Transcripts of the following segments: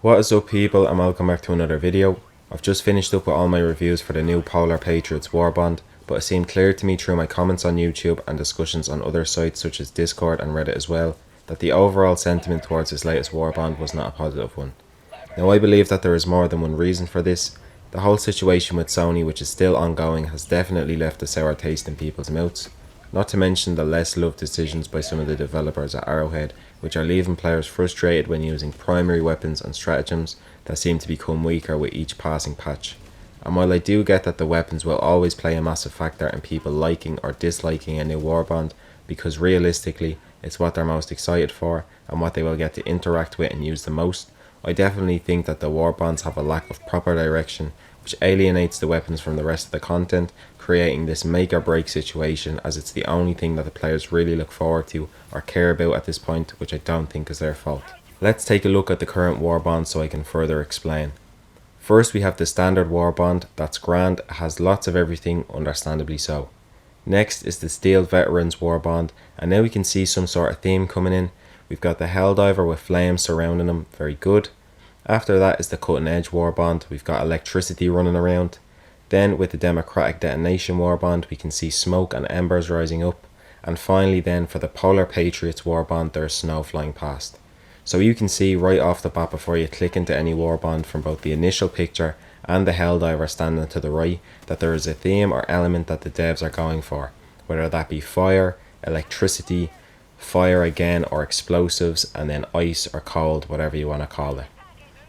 What is up people, and welcome back to another video. I've just finished up with all my reviews for the new Polar Patriots Warbond, but it seemed clear to me through my comments on YouTube and discussions on other sites such as Discord and Reddit as well, that the overall sentiment towards this latest Warbond was not a positive one. Now I believe that there is more than one reason for this. The whole situation with Sony, which is still ongoing, has definitely left a sour taste in people's mouths. Not to mention the less loved decisions by some of the developers at Arrowhead, which are leaving players frustrated when using primary weapons and stratagems that seem to become weaker with each passing patch. And while I do get that the weapons will always play a massive factor in people liking or disliking a new Warbond, because realistically it's what they're most excited for and what they will get to interact with and use the most, I definitely think that the Warbonds have a lack of proper direction, which alienates the weapons from the rest of the content, creating this make or break situation, as it's the only thing that the players really look forward to or care about at this point, which I don't think is their fault. Let's take a look at the current Warbond so I can further explain. First we have the standard Warbond. That's grand, it has lots of everything, understandably so. Next is the Steel Veterans Warbond, and now we can see some sort of theme coming in. We've got the Helldiver with flames surrounding him, very good. After that is the Cutting Edge Warbond, we've got electricity running around. Then with the Democratic Detonation Warbond we can see smoke and embers rising up. And finally then for the Polar Patriots Warbond there's snow flying past. So you can see right off the bat before you click into any Warbond from both the initial picture and the Helldiver standing to the right that there is a theme or element that the devs are going for, whether that be fire, electricity, fire again, or explosives, and then ice or cold, whatever you want to call it.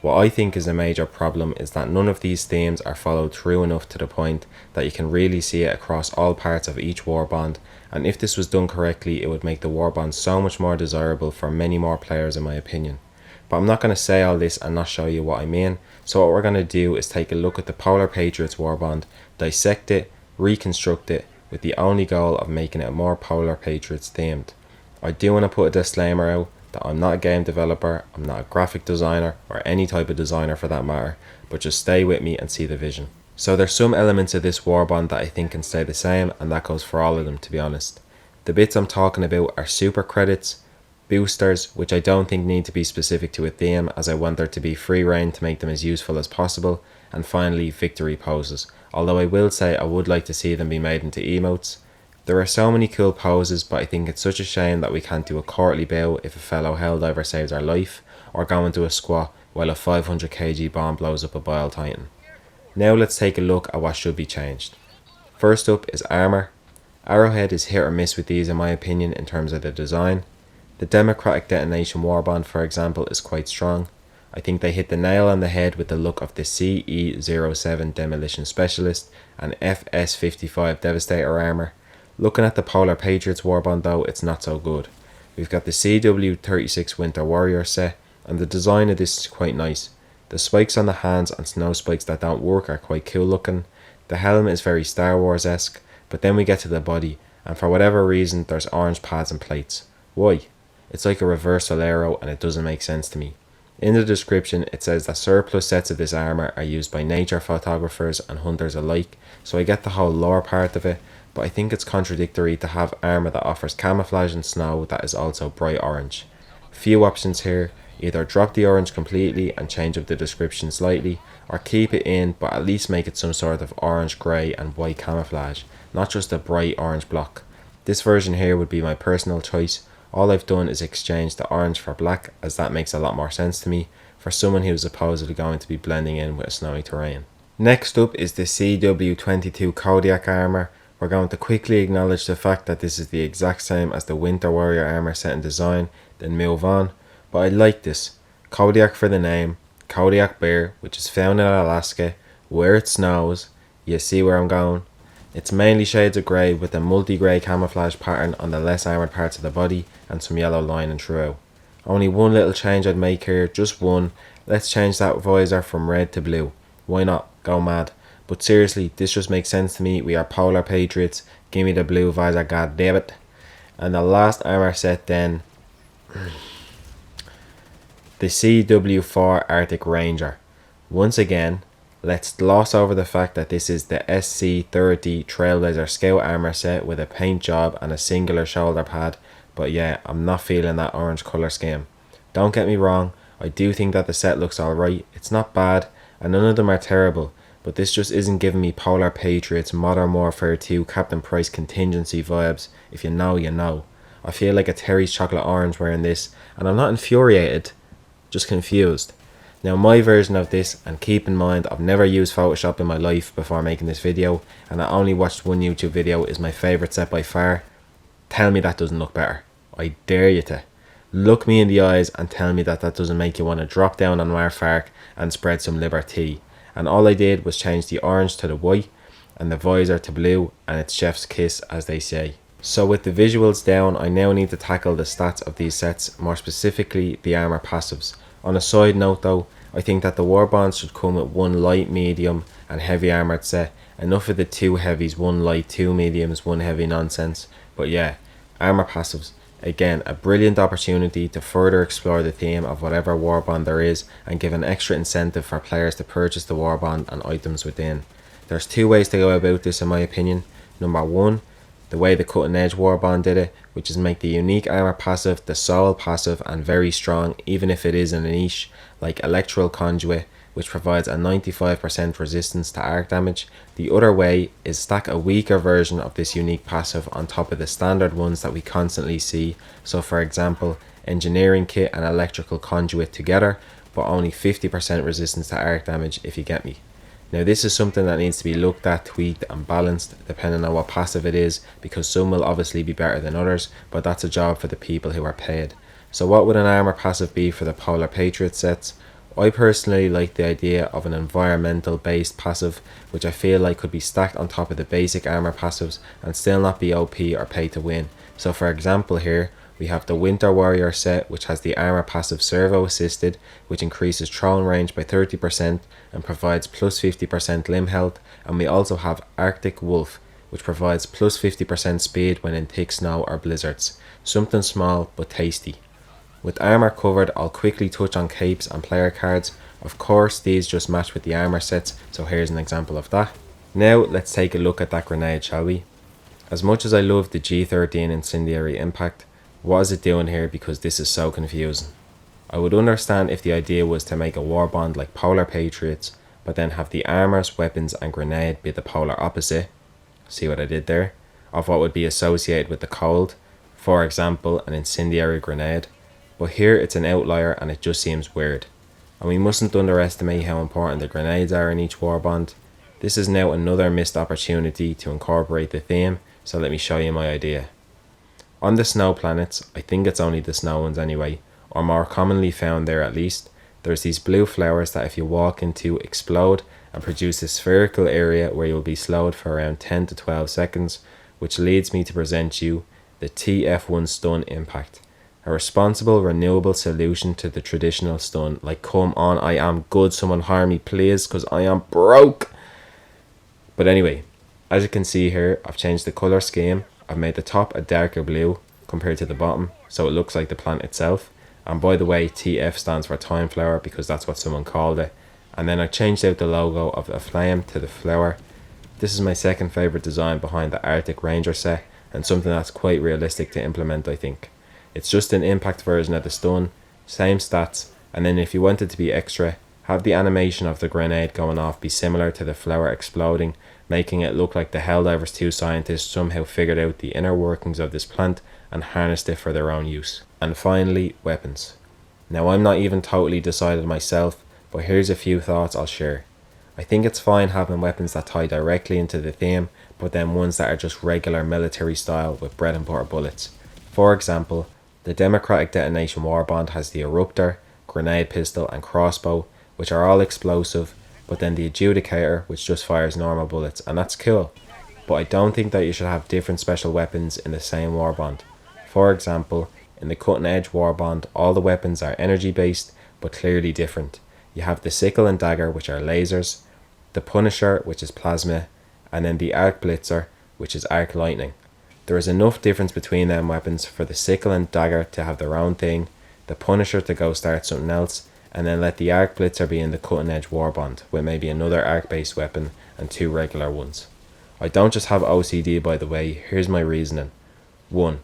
What I think is a major problem is that none of these themes are followed through enough to the point that you can really see it across all parts of each Warbond, and if this was done correctly it would make the Warbond so much more desirable for many more players in my opinion. But I'm not going to say all this and not show you what I mean, so what we're going to do is take a look at the Polar Patriots Warbond, dissect it, reconstruct it, with the only goal of making it more Polar Patriots themed. I do want to put a disclaimer out that I'm not a game developer, I'm not a graphic designer, or any type of designer for that matter, but just stay with me and see the vision. So there's some elements of this Warbond that I think can stay the same, and that goes for all of them to be honest. The bits I'm talking about are super credits, boosters, which I don't think need to be specific to a theme, as I want there to be free reign to make them as useful as possible, and finally victory poses, although I will say I would like to see them be made into emotes. There are so many cool poses, but I think it's such a shame that we can't do a courtly bow if a fellow Helldiver saves our life, or go into a squat while a 500 kg bomb blows up a Bile Titan. Now let's take a look at what should be changed. First up is armour. Arrowhead is hit or miss with these in my opinion in terms of the design. The Democratic Detonation Warbond for example is quite strong. I think they hit the nail on the head with the look of the CE-07 Demolition Specialist and FS-55 Devastator armour. Looking at the Polar Patriots Warbond though, it's not so good. We've got the CW36 Winter Warrior set, and the design of this is quite nice. The spikes on the hands and snow spikes that don't work are quite cool looking. The helmet is very Star Wars-esque, but then we get to the body, and for whatever reason there's orange pads and plates. Why? It's like a reversal arrow and it doesn't make sense to me. In the description it says that surplus sets of this armour are used by nature photographers and hunters alike, so I get the whole lore part of it, but I think it's contradictory to have armour that offers camouflage in snow that is also bright orange. Few options here, either drop the orange completely and change up the description slightly, or keep it in but at least make it some sort of orange, grey and white camouflage, not just a bright orange block. This version here would be my personal choice. All I've done is exchange the orange for black, as that makes a lot more sense to me for someone who is supposedly going to be blending in with a snowy terrain. Next up is the CW22 Kodiak armour. We're going to quickly acknowledge the fact that this is the exact same as the Winter Warrior armour set and design, then move on, but I like this. Kodiak for the name, Kodiak bear, which is found in Alaska, where it snows. You see where I'm going? It's mainly shades of grey with a multi-grey camouflage pattern on the less armoured parts of the body and some yellow lining throughout. Only one little change I'd make here, just one. Let's change that visor from red to blue. Why not? Go mad. But seriously, this just makes sense to me. We are Polar Patriots. Give me the blue visor, god damn it. And the last armour set then, the CW4 Arctic Ranger. Once again, let's gloss over the fact that this is the SC30 Trailblazer Scout armour set with a paint job and a singular shoulder pad, but yeah, I'm not feeling that orange colour scheme. Don't get me wrong, I do think that the set looks alright, it's not bad, and none of them are terrible, but this just isn't giving me Polar Patriots Modern Warfare 2 Captain Price contingency vibes. If you know, you know. I feel like a Terry's chocolate orange wearing this, and I'm not infuriated, just confused. Now my version of this, and keep in mind I've never used Photoshop in my life before making this video, and I only watched one YouTube video, is my favourite set by far. Tell me that doesn't look better. I dare you to. Look me in the eyes and tell me that that doesn't make you want to drop down on Marfark and spread some liberty. And all I did was change the orange to the white and the visor to blue, and it's chef's kiss, as they say. So with the visuals down, I now need to tackle the stats of these sets, more specifically the armour passives. On a side note though, I think that the Warbonds should come with one light, medium and heavy armoured set. Enough of the two heavies, one light, two mediums, one heavy nonsense. But yeah, armour passives. Again, a brilliant opportunity to further explore the theme of whatever Warbond there is and give an extra incentive for players to purchase the Warbond and items within. There's two ways to go about this in my opinion. Number one, the way the cutting edge Warbond did it, which is make the unique armour passive the sole passive and very strong, even if it is in a niche like Electoral Conduit, which provides a 95% resistance to arc damage. The other way is stack a weaker version of this unique passive on top of the standard ones that we constantly see. So for example, Engineering Kit and Electrical Conduit together, but only 50% resistance to arc damage, if you get me. Now this is something that needs to be looked at, tweaked and balanced depending on what passive it is, because some will obviously be better than others, but that's a job for the people who are paid. So what would an armour passive be for the Polar Patriot sets? I personally like the idea of an environmental based passive, which I feel like could be stacked on top of the basic armour passives and still not be OP or pay to win. So for example here, we have the Winter Warrior set, which has the armour passive servo assisted, which increases throwing range by 30% and provides plus 50% limb health, and we also have Arctic Wolf, which provides plus 50% speed when in thick snow or blizzards. Something small but tasty. With armour covered, I'll quickly touch on capes and player cards. Of course these just match with the armour sets, so here's an example of that. Now let's take a look at that grenade, shall we? As much as I love the G13 Incendiary Impact, what is it doing here, because this is so confusing. I would understand if the idea was to make a Warbond like Polar Patriots, but then have the armours, weapons and grenade be the polar opposite, see what I did there, of what would be associated with the cold, for example an incendiary grenade. But here it's an outlier and it just seems weird. And we mustn't underestimate how important the grenades are in each Warbond. This is now another missed opportunity to incorporate the theme, so let me show you my idea. On the snow planets, I think it's only the snow ones anyway, or more commonly found there at least, there's these blue flowers that if you walk into explode and produce a spherical area where you'll be slowed for around 10 to 12 seconds, which leads me to present you the TF1 Stun Impact. A responsible, renewable solution to the traditional stun. Like, come on, I am good, someone hire me please, because I am broke. But anyway, as you can see here, I've changed the colour scheme. I've made the top a darker blue compared to the bottom, so it looks like the plant itself. And by the way, TF stands for Time Flower, because that's what someone called it. And then I changed out the logo of a flame to the flower. This is my second favourite design behind the Arctic Ranger set, and something that's quite realistic to implement, I think. It's just an impact version of the stun, same stats, and then if you want it to be extra, have the animation of the grenade going off be similar to the flower exploding, making it look like the Helldivers 2 scientists somehow figured out the inner workings of this plant and harnessed it for their own use. And finally, weapons. Now I'm not even totally decided myself, but here's a few thoughts I'll share. I think it's fine having weapons that tie directly into the theme, but then ones that are just regular military style with bread and butter bullets. For example, the Democratic Detonation Warbond has the Eruptor, Grenade Pistol and Crossbow, which are all explosive, but then the Adjudicator, which just fires normal bullets, and that's cool. But I don't think that you should have different special weapons in the same Warbond. For example, in the Cutting Edge Warbond, all the weapons are energy based, but clearly different. You have the Sickle and Dagger, which are lasers, the Punisher, which is plasma, and then the Arc Blitzer, which is arc lightning. There is enough difference between them weapons for the Sickle and Dagger to have their own thing, the Punisher to go start something else, and then let the Arc Blitzer be in the Cutting Edge Warbond, with maybe another arc based weapon and two regular ones. I don't just have OCD, by the way, here's my reasoning. 1.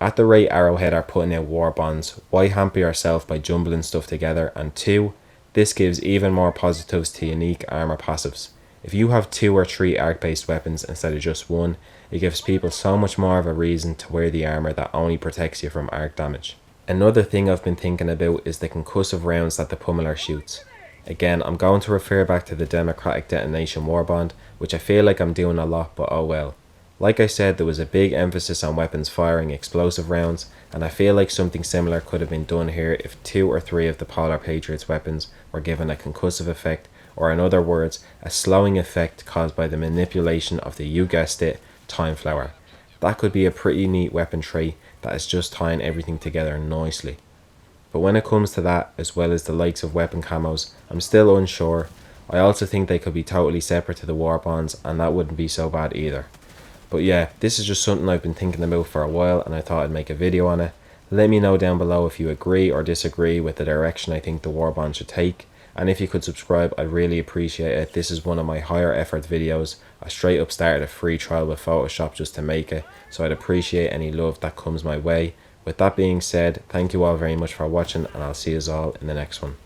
At the rate Arrowhead are putting out Warbonds, why hamper yourself by jumbling stuff together? And 2, this gives even more positives to unique armour passives. If you have 2 or 3 arc based weapons instead of just 1, it gives people so much more of a reason to wear the armour that only protects you from arc damage. Another thing I've been thinking about is the concussive rounds that the pummeler shoots. Again, I'm going to refer back to the Democratic Detonation Warbond, which I feel like I'm doing a lot, but oh well. Like I said, there was a big emphasis on weapons firing explosive rounds, and I feel like something similar could have been done here if 2 or 3 of the Polar Patriots weapons were given a concussive effect, or in other words, a slowing effect caused by the manipulation of the, you guessed it, time flower. That could be a pretty neat weapon trait that is just tying everything together nicely. But when it comes to that, as well as the likes of weapon camos, I'm still unsure. I also think they could be totally separate to the Warbonds, and that wouldn't be so bad either. But yeah, this is just something I've been thinking about for a while, and I thought I'd make a video on it. Let me know down below if you agree or disagree with the direction I think the Warbond should take, and if you could subscribe, I'd really appreciate it. This is one of my higher effort videos. I straight up started a free trial with Photoshop just to make it, so I'd appreciate any love that comes my way. With that being said, thank you all very much for watching, and I'll see you all in the next one.